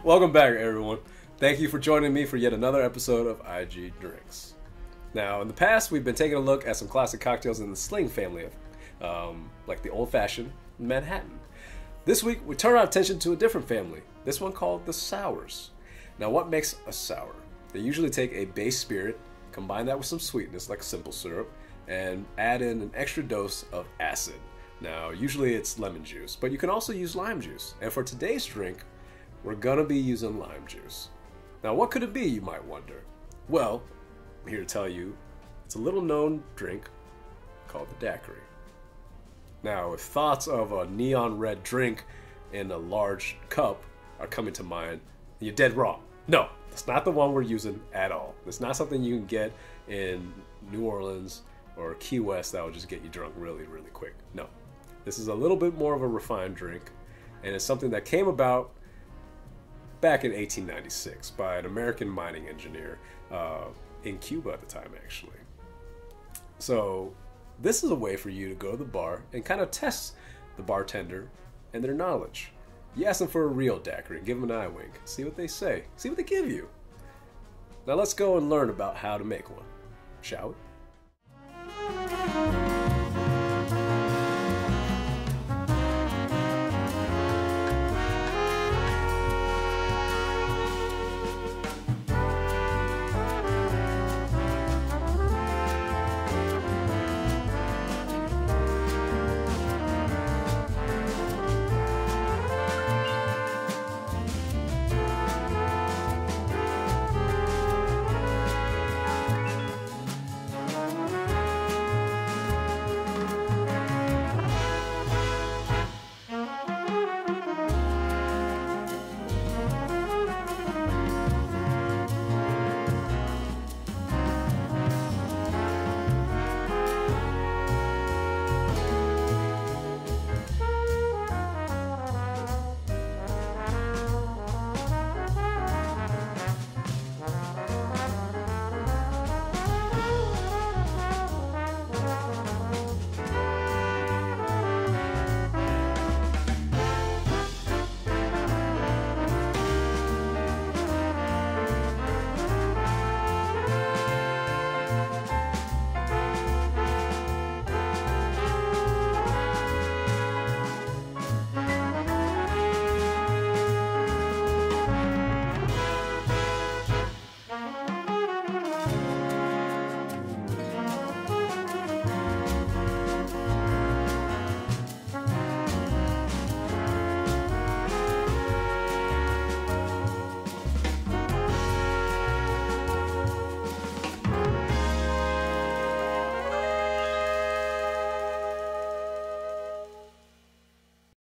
Welcome back, everyone. Thank you for joining me for yet another episode of IG Drinks. Now, in the past, we've been taking a look at some classic cocktails in the Sling family, like the Old Fashioned Manhattan. This week, we turn our attention to a different family, this one called the Sours. Now, what makes a sour? They usually take a base spirit, combine that with some sweetness like simple syrup, and add in an extra dose of acid. Now, usually it's lemon juice, but you can also use lime juice. And for today's drink, we're gonna be using lime juice. Now, what could it be, you might wonder? Well, I'm here to tell you, it's a little known drink called the Daiquiri. Now, if thoughts of a neon red drink in a large cup are coming to mind, you're dead wrong. No, it's not the one we're using at all. It's not something you can get in New Orleans or Key West that will just get you drunk really, really quick. No, this is a little bit more of a refined drink, and it's something that came about back in 1896 by an American mining engineer in Cuba at the time, actually. So this is a way for you to go to the bar and kind of test the bartender and their knowledge. You ask them for a real daiquiri and give them an eye wink. See what they say. See what they give you. Now let's go and learn about how to make one, shall we?